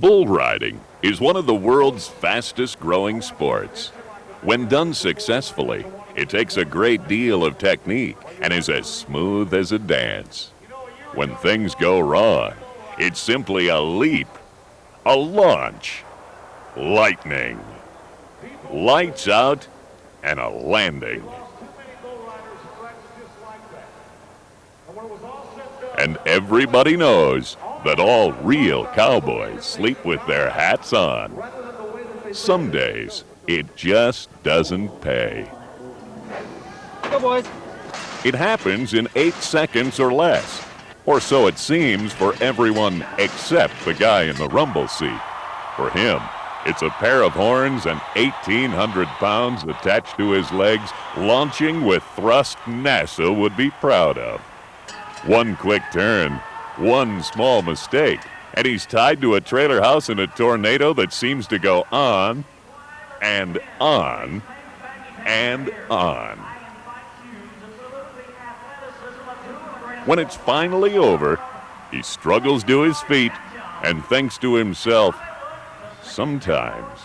Bull riding is one of the world's fastest growing sports. When done successfully, it takes a great deal of technique and is as smooth as a dance. When things go wrong, it's simply a leap, a launch, lightning, lights out, and a landing. And everybody knows that all real cowboys sleep with their hats on. Some days, it just doesn't pay. Go, boys. It happens in 8 seconds or less, or so it seems for everyone except the guy in the rumble seat. For him, it's a pair of horns and 1,800 pounds attached to his legs, launching with thrust NASA would be proud of. One quick turn, one small mistake, and he's tied to a trailer house in a tornado that seems to go on and on and on. When it's finally over, he struggles to his feet and thinks to himself, "Sometimes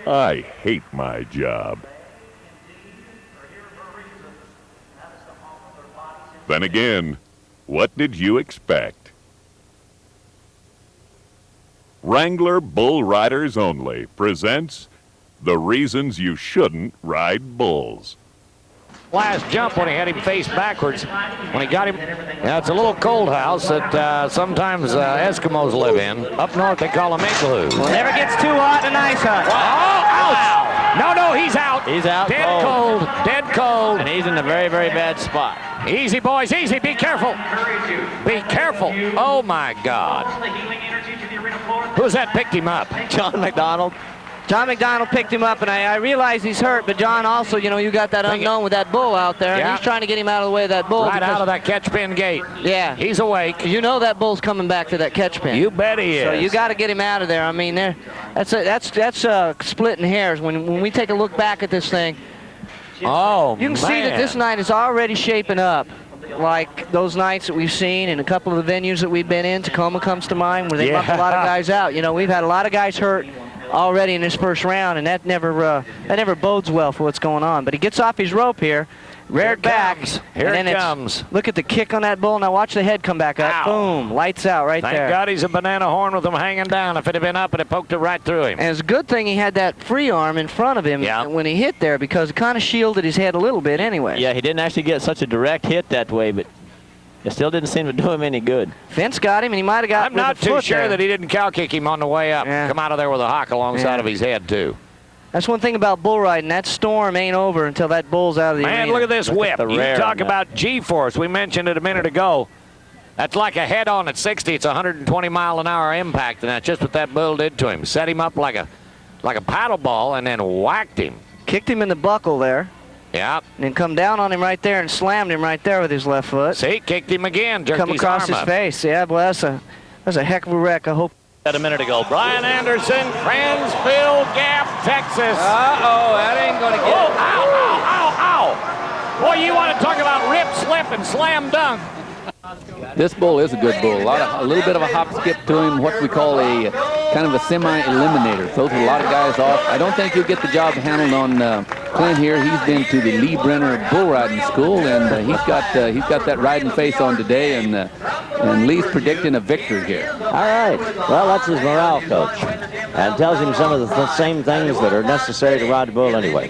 I hate my job." Then again, what did you expect? Wrangler Bull Riders Only presents The Reasons You Shouldn't Ride Bulls. Last jump when he had him face backwards. When he got him, yeah, it's a little cold house that sometimes Eskimos live in. Up north they call them igloo. Well, never gets too hot in an ice hut. Oh, ouch! No, he's out. He's out. Dead cold. Dead cold. And he's in a very, very bad spot. Easy, boys, easy. Be careful. Be careful. Oh, my God. Who's that picked him up? John McDonald. John McDonald picked him up, and I realize he's hurt, but John also, you got that unknown with that bull out there, and he's trying to get him out of the way of that bull. Right out of that catch pin gate. Yeah. He's awake. You know that bull's coming back to that catch pin. You bet he is. So you got to get him out of there. I mean, that's splitting hairs. When we take a look back at this thing, oh, you can see that this night is already shaping up like those nights that we've seen in a couple of the venues that we've been in. Tacoma comes to mind, where they bumped a lot of guys out. We've had a lot of guys hurt already in this first round, and that never bodes well for what's going on. But he gets off his rope here, reared back. Here it comes. Look at the kick on that bull. Now watch the head come back up. Ow. Boom, lights out right there. Thank God he's a banana horn with them hanging down. If it had been up, it had poked it right through him. And it's a good thing he had that free arm in front of him when he hit there, because it kind of shielded his head a little bit anyway. Yeah, he didn't actually get such a direct hit that way, but it still didn't seem to do him any good. Vince got him, and he might have got I'm not too sure that he didn't cow kick him on the way up. Yeah. Come out of there with a hawk alongside of his head, too. That's one thing about bull riding. That storm ain't over until that bull's out of the arena. Man, look at this whip. You talk on about G-force. We mentioned it a minute ago. That's like a head-on at 60. It's 120-mile-an-hour impact, and that's just what that bull did to him. Set him up like a paddle ball and then whacked him. Kicked him in the buckle there. Yeah. And then come down on him right there and slammed him right there with his left foot. See, kicked him again. Jerked Come across his face. Yeah, boy, that's a heck of a wreck. I hope. A minute ago. Brian Anderson, Cransville Gap, Texas. Uh-oh, that ain't going to get it. Ow. Boy, you want to talk about rip, slip, and slam dunk. This bull is a good bull. A little bit of a hop skip to him, what we call a kind of a semi-eliminator. Throws a lot of guys off. I don't think he'll get the job handled on Clint here. He's been to the Lee Brenner bull riding school, and he's got that riding face on today, and Lee's predicting a victory here. All right. Well, that's his morale coach, and tells him some of the same things that are necessary to ride the bull anyway.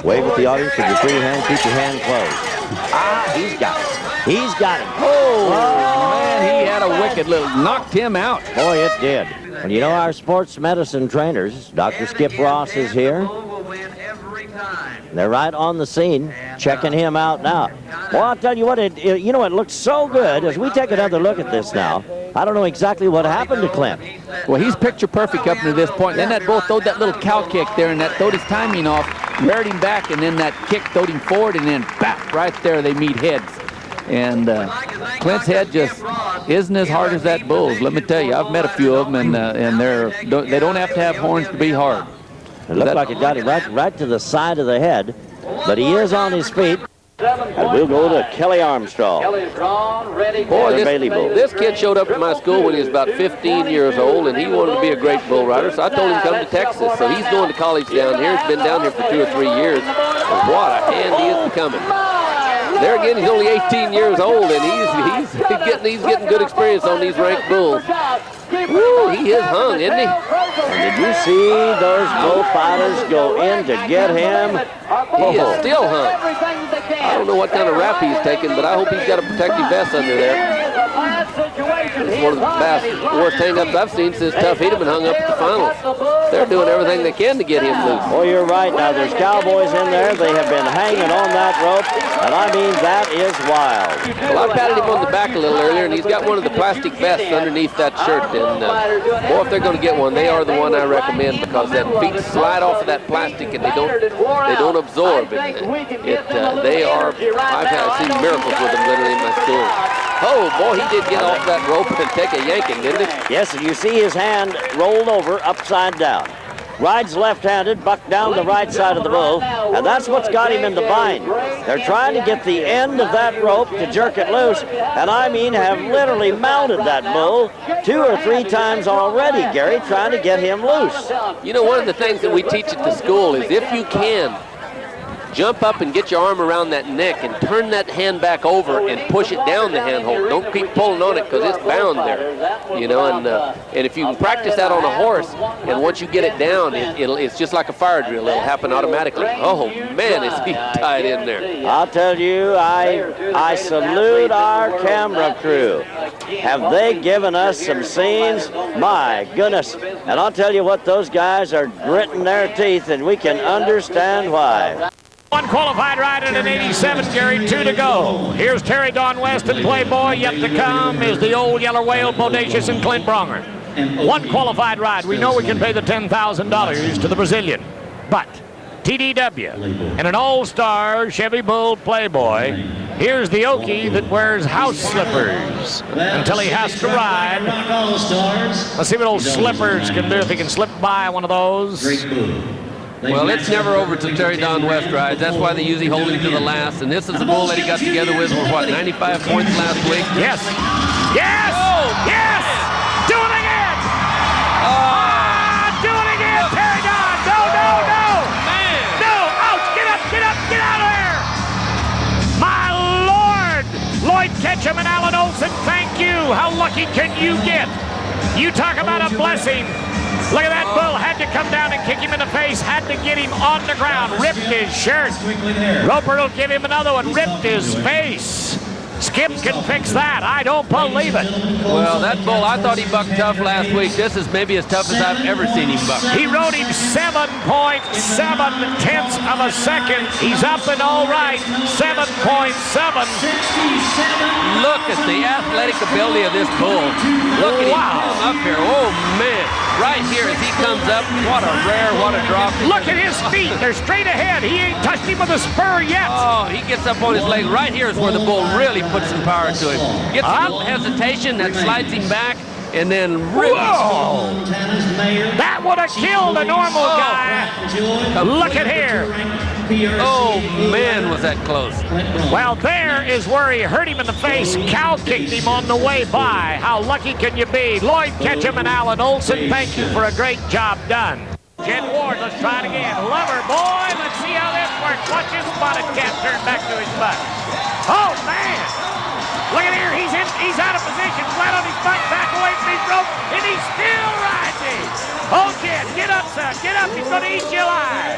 Wave at the audience with your free hand. Keep your hand closed. He's got it. He's got him. Oh, man, he had a wicked little, knocked him out. Boy, it did. Well, you know, our sports medicine trainers, Dr. Skip Ross is here. They're right on the scene, checking him out now. Well, I'll tell you what, it looks so good. As we take another look at this now, I don't know exactly what happened to Clint. Well, he's picture perfect up to this point. Then that bull throwed that little cow kick there, and that throwed his timing off, reared him back, and then that kick throwed him forward, and then bap, right there they meet heads. And Clint's head just isn't as hard as that bull's. Let me tell you, I've met a few of them, and they don't have to have horns to be hard. It looked like it got him right to the side of the head, but he is on his feet. And we'll go to Kelly Armstrong. Boy, Bailey bull. this kid showed up at my school when he was about 15 years old, and he wanted to be a great bull rider, so I told him to come to Texas. So he's going to college down here. He's been down here for 2 or 3 years. And what a hand he is becoming. There again, he's only 18 years old, and he's getting good experience on these ranked bulls. Woo, he is hung, isn't he? And did you see those bullfighters go in to get him? He is still hung. I don't know what kind of rap he's taking, but I hope he's got a protective vest under there. It's one of the worst hang-ups I've seen since Tough Hedeman hung up at the finals. They're doing everything they can to get him loose. Oh, you're right. Now, there's cowboys in there. They have been hanging on that rope, and I mean, that is wild. Well, I patted him on the back a little earlier, and he's got one of the plastic vests underneath that shirt. And boy, if they're going to get one, they are the one I recommend, because that feet slide off of that plastic and they don't absorb. I've seen miracles with them literally in my school. Oh boy, he did get off that rope and take a yanking, didn't he? Yes, and you see his hand rolled over upside down. Rides left-handed, bucked down the right side of the bull, and that's what's got him in the bind. They're trying to get the end of that rope to jerk it loose, and I mean have literally mounted that bull 2 or 3 times already, Gary, trying to get him loose. You know, one of the things that we teach at the school is if you can, jump up and get your arm around that neck and turn that hand back over and push it down the handhold. Don't keep pulling on it, because it's bound there, you know. And if you can practice that on a horse, and once you get it down, it's just like a fire drill. It'll happen automatically. Oh man, is he tied in there? I'll tell you, I salute our camera crew. Have they given us some scenes? My goodness. And I'll tell you what, those guys are gritting their teeth, and we can understand why. One qualified ride at an 87, Gary, 2 to go. Here's Terry Don West and Playboy. Yet to come is the old Yellow Whale, Bodacious, and Clint Bronger. One qualified ride. We know we can pay the $10,000 to the Brazilian. But TDW and an all-star Chevy Bull Playboy. Here's the Okie that wears house slippers until he has to ride. Let's see what old Slippers can do, if he can slip by one of those. Well, it's never over till Terry Don West rides. That's why they usually hold him to the last. And this is the bull that he got together with for, what, 95 points last week? Yes. Yes! Oh. Yes! Do it again! Do it again, Terry Don! No! Man! No! Ouch! Get out of there! My Lord! Lloyd Ketchum and Alan Olson, thank you! How lucky can you get? You talk about a blessing. Look at that bull, had to come down and kick him in the face, had to get him on the ground, ripped his shirt. Roper will give him another one, ripped his face. Skip can fix that. I don't believe it. Well, that bull, I thought he bucked tough last week. This is maybe as tough as I've ever seen him buck. He rode him 7.7 of a second. He's up and all right, 7.7. Look at the athletic ability of this bull. Look at him come up here. Oh, man. Right here as he comes up, what a drop. Look at his feet. They're straight ahead. He ain't touched him with a spur yet. Oh, he gets up on his leg. Right here is where the bull really puts some power to him. Gets a little hesitation, that slides him back, and then really... Whoa! That would have killed a normal guy. Look at here. Oh, man, was that close. Well, there is where he hurt him in the face. Cow kicked him on the way by. How lucky can you be? Lloyd Ketchum and Alan Olson, thank you for a great job done. Jed Ward, let's try it again. Lover boy, let's see how this works. Watch his spotted cat turn back to his butt. Oh, man. Look at here. He's out of position. Flat on his butt, back away from his rope, and he's still riding. Oh, Jed, get up, son. Get up. He's going to eat you alive.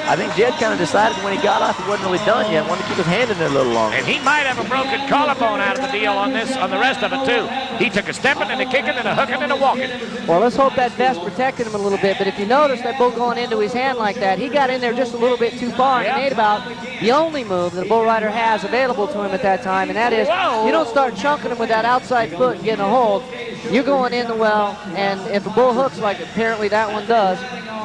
I think Jed kind of decided when he got off he wasn't really done yet. Wanted to keep his hand in there a little longer. And he might have a broken collarbone out of the deal on the rest of it, too. He took a stepping and a kicking and a hooking and a walking. Well, let's hope that vest protected him a little bit. But if you notice that bull going into his hand like that, he got in there just a little bit too far and made about the only move that a bull rider has available to him at that time, and that is you don't start chunking him with that outside foot and getting a hold. You're going in the well, and if a bull hooks like apparently that one does,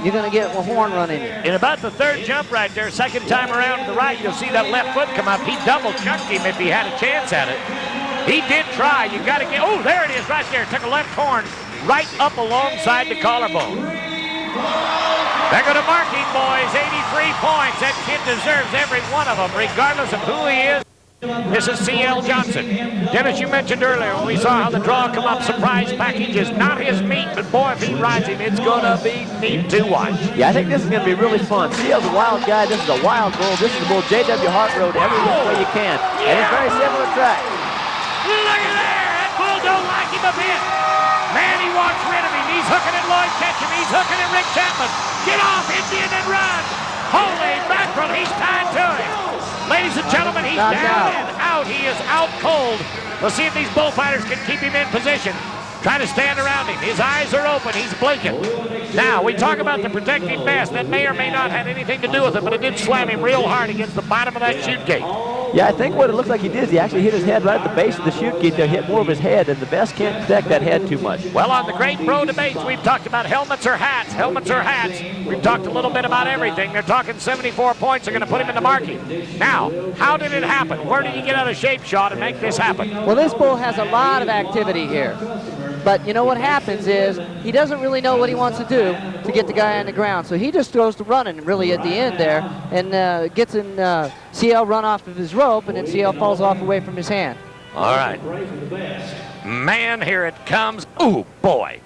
you're going to get a horn run in you. In about the third jump right there, second time around to the right, you'll see that left foot come up. He double chunked him if he had a chance at it. He did try. You got to get, oh, there it is right there. Took a left horn right up alongside the collarbone. They're going to mark him, boys. 83 points. That kid deserves every one of them, regardless of who he is. This is C.L. Johnson. Dennis, you mentioned earlier when we saw how the draw come up, surprise package is not his meat, but boy, if he rides him, it's going to be neat to watch. Yeah, I think this is going to be really fun. CL's a wild guy. This is a wild bull. This is the bull J.W. Hart rode every which way you can. And it's very similar track. Look at there. That bull don't like him a bit. Man, he walks rid of him. He's hooking at Lloyd Ketchum. He's hooking at Rick Chapman. Get off, Indian, and run. Holy mackerel, he's tied to him. Ladies and gentlemen, he's down and out. He is out cold. We'll see if these bullfighters can keep him in position. Try to stand around him. His eyes are open. He's blinking. Now, we talk about the protecting vest. That may or may not have anything to do with it, but it did slam him real hard against the bottom of that chute gate. Yeah, I think what it looks like he did is he actually hit his head right at the base of the chute gate to hit more of his head, and the vest can't protect that head too much. Well, on the great pro debates, we've talked about helmets or hats. Helmets or hats. We've talked a little bit about everything. They're talking 74 points. They're going to put him in the marking. Now, how did it happen? Where did he get out of shape, Shaw, to make this happen? Well, this bull has a lot of activity here. But you know what happens is he doesn't really know what he wants to do to get the guy on the ground. So he just throws to running really at the end there and gets in CL run off of his rope, and then CL falls off away from his hand. All right. Man, here it comes. Ooh, boy.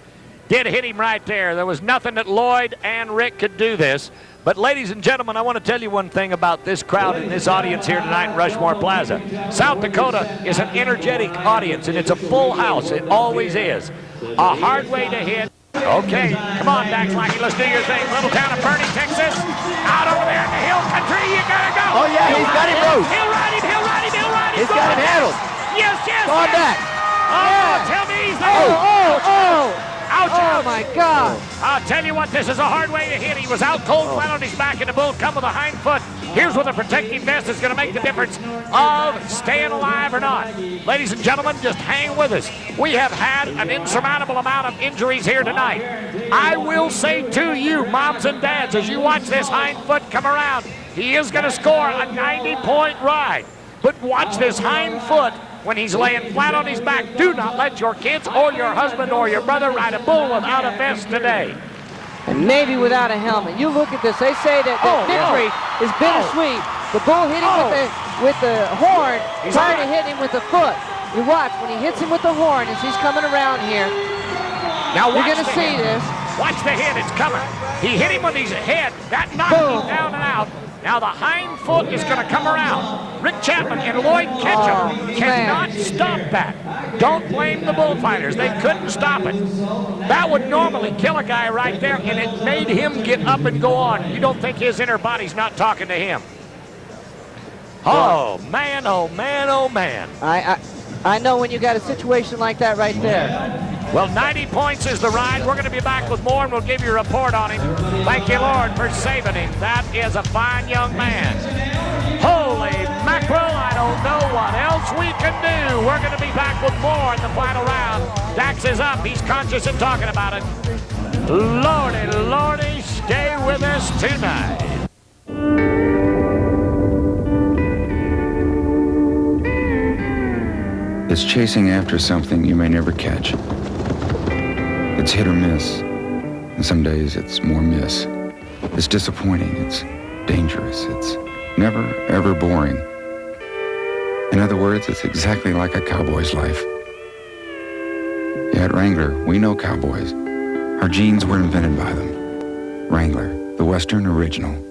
Did hit him right there. There was nothing that Lloyd and Rick could do this. But ladies and gentlemen, I want to tell you one thing about this crowd and this audience here tonight in Rushmore Plaza. South Dakota is an energetic audience, and it's a full house. It always is. A hard way to hit. Okay, come on, Dax Lackey, let's do your thing. Little town of Fernie, Texas. Out over there in the hill country, you gotta go. Oh, yeah, he's got him roped. He'll ride him, he'll ride him, he'll ride him. He's got him handled. Yes, yes, Go on yes. back. Oh, tell me he's there. Oh! Ouch, Oh, ouch. my God. I'll tell you what, this is a hard way to hit. He was out cold, flat on his back, and the bull come with a hind foot. Here's where the protecting vest is going to make the difference of staying alive or not. Ladies and gentlemen, just hang with us. We have had an insurmountable amount of injuries here tonight. I will say to you, moms and dads, as you watch this hind foot come around, he is going to score a 90-point ride. But watch this hind foot when he's laying flat on his back. Do not let your kids or your husband or your brother ride a bull without a vest today. And maybe without a helmet. You look at this. They say that victory is bittersweet. The bull hit him with the horn, trying to hit him with the foot. You watch when he hits him with the horn as he's coming around here. Now you're going to see this. Watch the hit. It's coming. He hit him with his head. That knocked him down and out. Now the hind foot is going to come around. Rick Chapman and Lloyd Ketchum cannot stop that. Don't blame the bullfighters. They couldn't stop it. That would normally kill a guy right there, and it made him get up and go on. You don't think his inner body's not talking to him? Oh, man, oh, man, oh, man. I know when you got a situation like that right there. Well, 90 points is the ride. We're going to be back with more, and we'll give you a report on him. Thank you, Lord, for saving him. That is a fine young man. Holy mackerel, I don't know what else we can do. We're going to be back with more in the final round. Dax is up. He's conscious and talking about it. Lordy, Lordy, stay with us tonight. It's chasing after something you may never catch. It's hit or miss, and some days it's more miss. It's disappointing, it's dangerous, it's never, ever boring. In other words, it's exactly like a cowboy's life. Yeah, at Wrangler, we know cowboys. Our jeans were invented by them. Wrangler, the Western original.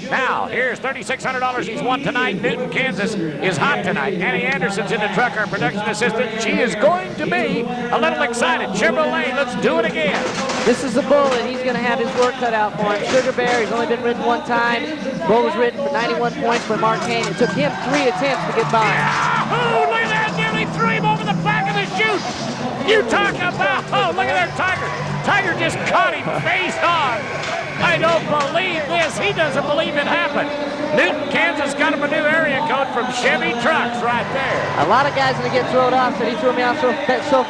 Now, here's $3,600 he's won tonight. Newton, Kansas is hot tonight. Annie Anderson's in the truck, our production assistant. She is going to be a little excited. Chevrolet, let's do it again. This is the bull, and he's going to have his work cut out for him. Sugar Bear, he's only been ridden one time. Bull was ridden for 91 points by Mark Kane. It took him 3 attempts to get by. Yahoo! Look at that, nearly threw him over the back of the chute. You talk about, look at that Tiger. Tiger just caught him face on. I don't believe this. He doesn't believe it happened. Newton, Kansas got him a new area code from Chevy Trucks right there. A lot of guys are going to get thrown off, said he threw me off so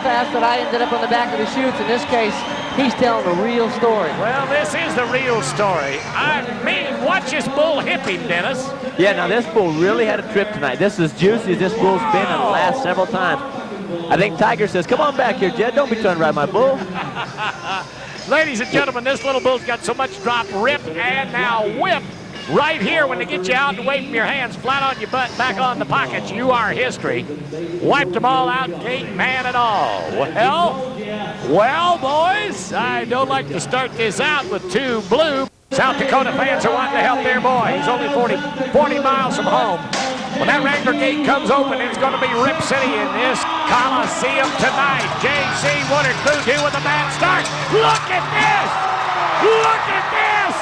fast that I ended up on the back of the chutes. In this case, he's telling the real story. Well, this is the real story. I mean, watch this bull hip him, Dennis. Yeah, now this bull really had a trip tonight. This is as juicy as this bull's been in the last several times. I think Tiger says, come on back here, Jed. Don't be trying to ride my bull. Ladies and gentlemen, this little bull's got so much drop, rip, and now whip. Right here, when they get you out and away from your hands, flat on your butt, back on the pockets, you are history. Wiped them all out, gate man and all. Well, boys, I don't like to start this out with two blue. South Dakota fans are wanting to help their boy. He's only 40 miles from home. When that Wrangler gate comes open, it's going to be Rip City in this Coliseum tonight. J.C. Woodard, Crew 2 with a bad start. Look at this! Look at this!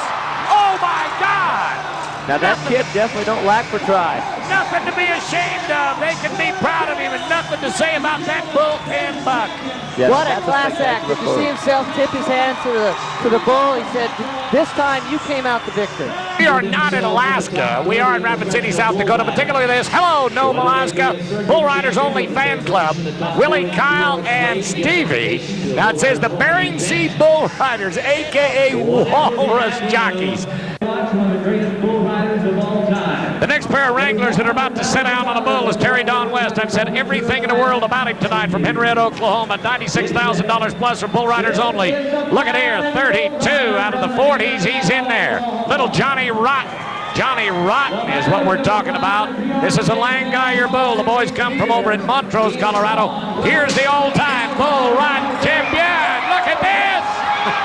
Oh, my God! Now, that kid definitely don't lack for try. Nothing to be ashamed of. They can be proud of him and nothing to say about that bullpen buck. Yes, what a class act. Did you see himself tip his hand to the bull? He said, this time you came out the victor. We are not in Alaska. We are in Rapid City, South Dakota. But take a look at this. Hello, Nome, Alaska. Bull Riders Only Fan Club. Willie, Kyle, and Stevie. Now it says the Bering Sea Bull Riders, a.k.a. Walrus Jockeys. The next pair of Wranglers that are about to sit down on a bull is Terry Don West. I've said everything in the world about him tonight from Henrietta, Oklahoma. $96,000 plus for Bull Riders Only. Look at here, 32 out of the 40s. He's in there. Little Johnny Rotten. Johnny Rotten is what we're talking about. This is a Langeyer bull. The boys come from over in Montrose, Colorado. Here's the all-time bull riding champion. Look at this.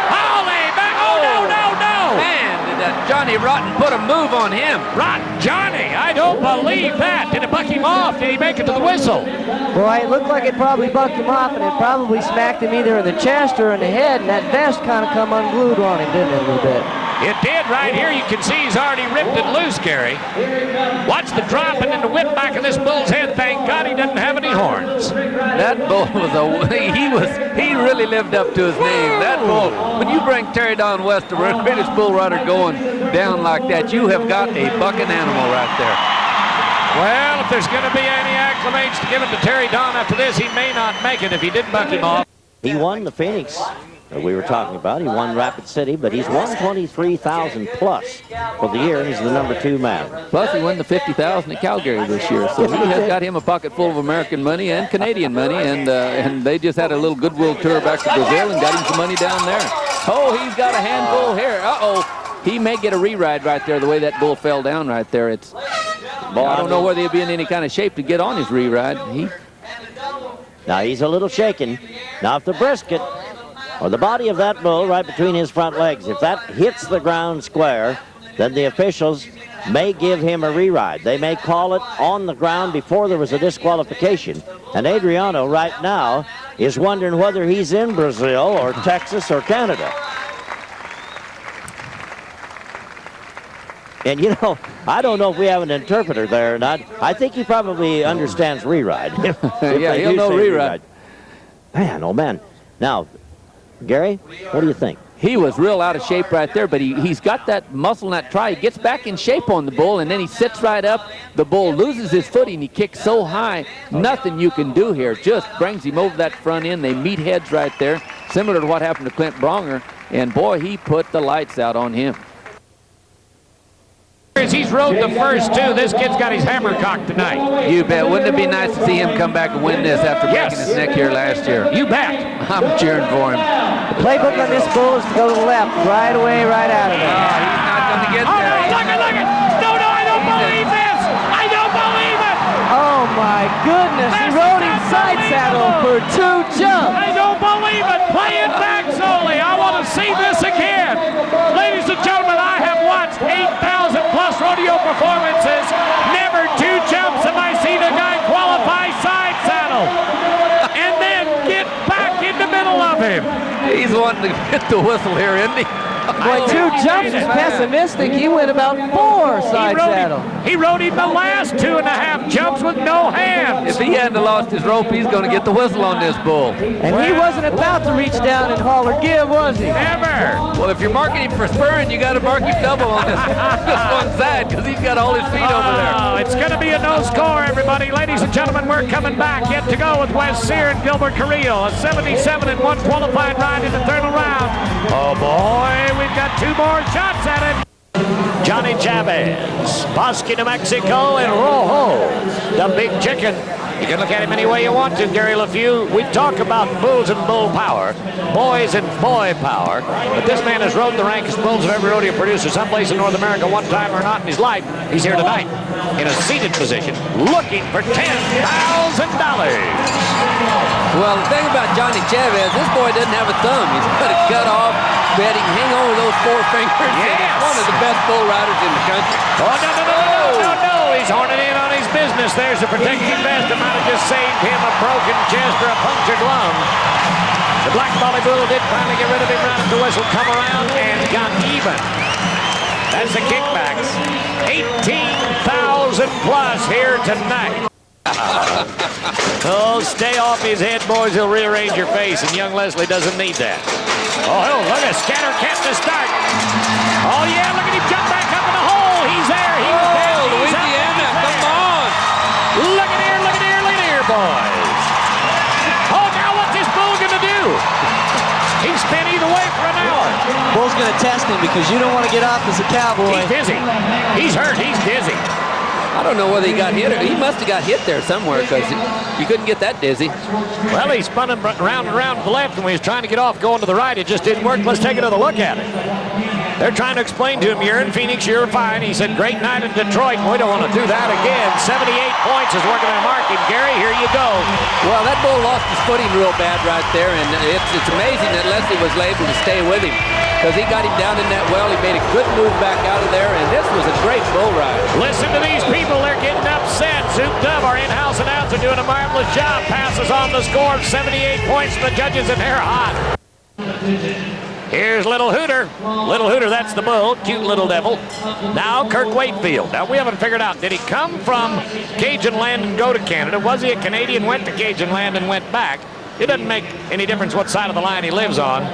Holy man. Oh, no. Man, did Johnny Rotten put a move on him. Rotten Johnny. I don't believe that. Did it buck him off? Did he make it to the whistle? Boy, it looked like it probably bucked him off, and it probably smacked him either in the chest or in the head, and that vest kind of come unglued on him, didn't it, a little bit? It did right here. You can see he's already ripped it loose, Gary. Watch the drop and then the whip back of this bull's head. Thank God he doesn't have any horns. That bull was he really lived up to his name. That bull, when you bring Terry Don West, the greatest bull rider, going down like that, you have got a bucking animal right there. Well, if there's going to be any acclamations to give it to Terry Don after this, he may not make it if he didn't buck him off. He won the Phoenix that we were talking about. He won Rapid City, but he's won $23,000 plus for the year. He's the #2 man. Plus, he won the $50,000 at Calgary this year, so he has got him a pocket full of American money and Canadian money, and they just had a little goodwill tour back to Brazil and got him some money down there. Oh, he's got a handful here. Uh-oh. He may get a re-ride right there, the way that bull fell down right there. I don't know whether he'll be in any kind of shape to get on his re-ride. Now he's a little shaken. Now if the brisket or the body of that bull right between his front legs, if that hits the ground square, then the officials may give him a re-ride. They may call it on the ground before there was a disqualification. And Adriano right now is wondering whether he's in Brazil or Texas or Canada. And, you know, I don't know if we have an interpreter there or not. I think he probably understands re-ride. Yeah, he'll know re-ride. Man, oh, man. Now, Gary, what do you think? He was real out of shape right there, but he's got that muscle in that try. He gets back in shape on the bull, and then he sits right up. The bull loses his footing. He kicks so high, nothing you can do here. Just brings him over that front end. They meet heads right there, similar to what happened to Clint Bronger. And, boy, he put the lights out on him. He's rode the first two. This kid's got his hammer cocked tonight. You bet. Wouldn't it be nice to see him come back and win this after breaking his neck here last year? You bet. I'm cheering for him. The playbook on this bull is to go to the left, right away, right out of there. He's not going to get there. Look it. No, I don't believe this. I don't believe it. Oh, my goodness. He rode him side saddle for 2 jumps. I don't believe it. Play it back, Zoli. I want to see this again. Ladies and gentlemen, I have watched 8,000 plus rodeo performances. Never 2 jumps have I seen a guy qualify side saddle and then get back in the middle of him. He's wanting to hit the whistle here, isn't he? Boy, 2 jumps is pessimistic. He went about 4 side saddle. He rode him the last 2.5 jumps with no hands. If he hadn't lost his rope, he's going to get the whistle on this bull. And he wasn't about to reach down and haul or give, was he? Never. Well, if you're marking him for spurring, you got to mark him double on this one side because he's got all his feet over there. Oh, it's going to be a no score, everybody. Ladies and gentlemen, we're coming back. Yet to go with Wes Sear and Gilbert Carrillo. A 77 and 1 qualified ride in the third round. Oh, boy. We've got 2 more shots at it. Johnny Chavez, Bosque, New Mexico, and Rojo, the big chicken. You can look at him any way you want to, Gary LeFew. We talk about bulls and bull power, boys and boy power, but this man has rode the rankest bulls of every rodeo producer someplace in North America one time or not in his life. He's here tonight in a seated position looking for $10,000. Well, the thing about Johnny Chavez, this boy doesn't have a thumb. He's got it cut off, but he can hang on with those 4 fingers. Yes. He's one of the best bull riders in the country. Oh, no. He's horning in on his business. There's the protecting vest that might have just saved him a broken chest or a punctured lung. The Black Molly Bull did finally get rid of him right at the whistle, come around, and got even. That's the kickbacks. 18,000 plus here tonight. Oh, stay off his head, boys. He'll rearrange your face, and young Leslie doesn't need that. Oh, look at Scatter Cat to start. Oh, yeah, look at him jump back up in the hole. He's there. He was there. Louisiana, come on. Look at here, boys. Oh, now what's this bull going to do? He's spent either way for an hour. Bull's going to test him because you don't want to get off as a cowboy. He's dizzy. He's hurt. He's dizzy. I don't know whether he got hit or he must have got hit there somewhere because you couldn't get that dizzy. Well, he spun him round and round to the left, and when he was trying to get off going to the right, it just didn't work. Let's take another look at it. They're trying to explain to him, you're in Phoenix, you're fine. He said, great night in Detroit. We don't want to do that again. 78 points is where we're going to mark him. Gary, here you go. Well, that bull lost his footing real bad right there, and it's amazing that Leslie was able to stay with him because he got him down in that well. He made a good move back out of there, and this was a great bull ride. Listen to these people. They're getting upset. Zoop Dove, our in-house announcer, doing a marvelous job. Passes on the score of 78 points to the judges, and they're hot. Here's Little Hooter. Little Hooter, that's the bull. Cute little devil. Now Kirk Wakefield. Now we haven't figured out, did he come from Cajun land and go to Canada? Was he a Canadian, went to Cajun land and went back? It doesn't make any difference what side of the line he lives on.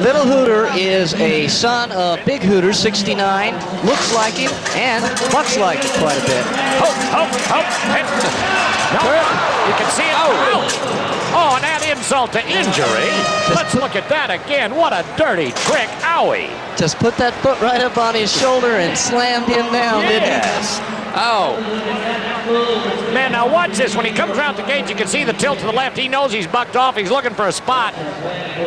Little Hooter is a son of Big Hooter, 69. Looks like him and bucks like it quite a bit. Hope. No, you can see it. Oh, and that insult to injury. Let's look at that again. What a dirty trick. Owie. Just put that foot right up on his shoulder and slammed him down, didn't he? Yes. Oh. Man, now watch this. When he comes around the gate, you can see the tilt to the left. He knows he's bucked off. He's looking for a spot.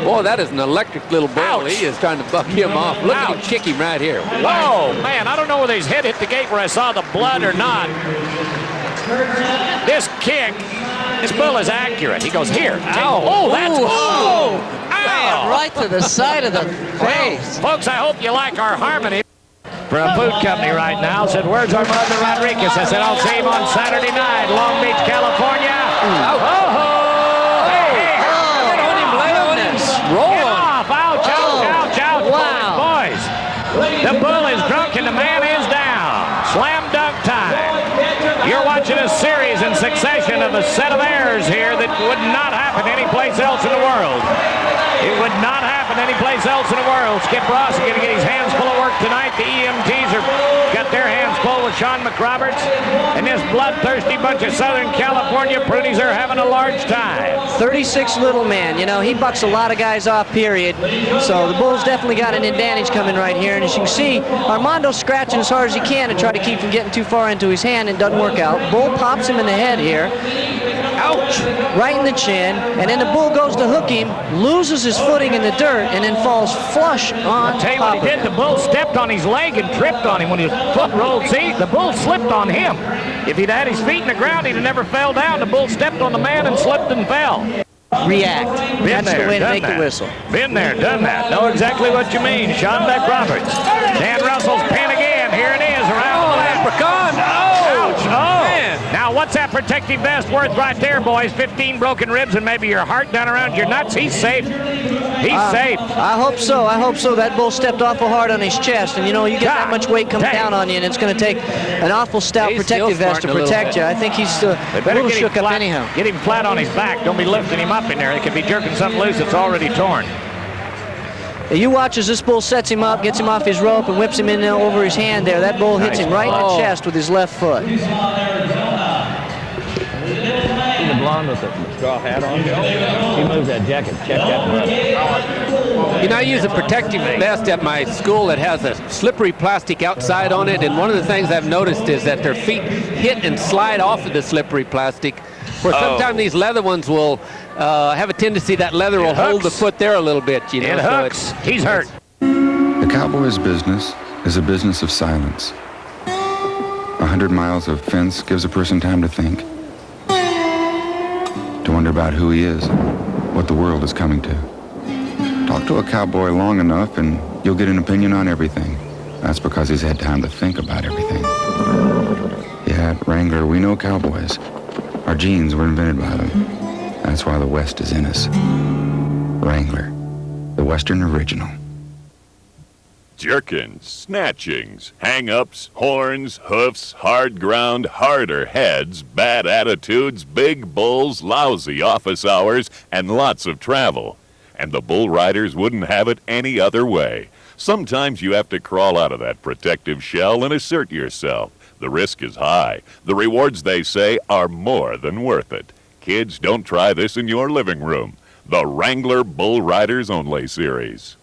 Boy, that is an electric little bull. Ouch. He is trying to buck him off. Look at him kick him right here. Whoa, man, I don't know whether his head hit the gate where I saw the blood or not. This kick, this bull is accurate. He goes here. Oh, that's... Oh! Ow! Right to the side of the face. Well, folks, I hope you like our harmony. For a food company right now, said, where's our brother Rodriguez? I said, I'll see him on Saturday night, Long Beach, California. Hey, Lay on him. Roll get on. off. Ouch. Wow. Boys. The bull is drunk and the man is down. Slam dunk time. You're watching a series in succession of a set of errors here that would not happen anyplace else in the world. It would not happen anyplace else in the world. Skip Ross is going to get his hands full of work tonight. The EMTs are got their hands full with Sean McRoberts. And this bloodthirsty bunch of Southern California prudies are having a large time. 36 little man. You know, he bucks a lot of guys off, period. So the bull's definitely got an advantage coming right here. And as you can see, Armando's scratching as hard as he can to try to keep from getting too far into his hand. It doesn't work out. Bull pops him in the head here. Ouch! Right in the chin. And then the bull goes to hook him, loses his footing in the dirt, and then falls flush on I'll tell you what he did. The bull stepped on his leg and tripped on him when his foot rolled. See, the bull slipped on him. If he'd had his feet in the ground, he'd have never fell down. The bull stepped on the man and slipped and fell. React. That's the way to make the whistle. Been there, done that. Know exactly what you mean. Sean Roberts. Dan Russell's pin again. Here it is around the leprechaun. Ouch. Man. Now, what's that protective vest worth right there, boys? 15 broken ribs and maybe your heart down around your nuts. He's safe. He's safe. I hope so. I hope so. That bull stepped awful hard on his chest. And, you know, you get that much weight coming down on you, and it's going to take an awful stout protective vest to protect you. I think he's a little shook up anyhow. Get him flat on his back. Don't be lifting him up in there. They could be jerking something loose that's already torn. You watch as this bull sets him up, gets him off his rope, and whips him in over his hand there. That bull hits him right in the chest with his left foot. The blonde with the straw hat on. He moves that jacket. Check that. You know, I use a protective vest at my school that has a slippery plastic outside on it, and one of the things I've noticed is that their feet hit and slide off of the slippery plastic, where sometimes these leather ones will have a tendency that leather will hold the foot there a little bit, you know. It hooks. He's hurt. The cowboy's business is a business of silence. 100 miles of fence gives a person time to think, to wonder about who he is, what the world is coming to. Talk to a cowboy long enough and you'll get an opinion on everything. That's because he's had time to think about everything. Yeah, at Wrangler, we know cowboys. Our genes were invented by them. That's why the West is in us. Wrangler, the Western original. Jerkins, snatchings, hang-ups, horns, hoofs, hard ground, harder heads, bad attitudes, big bulls, lousy office hours, and lots of travel. And the bull riders wouldn't have it any other way. Sometimes you have to crawl out of that protective shell and assert yourself. The risk is high. The rewards, they say, are more than worth it. Kids, don't try this in your living room. The Wrangler Bull Riders Only Series.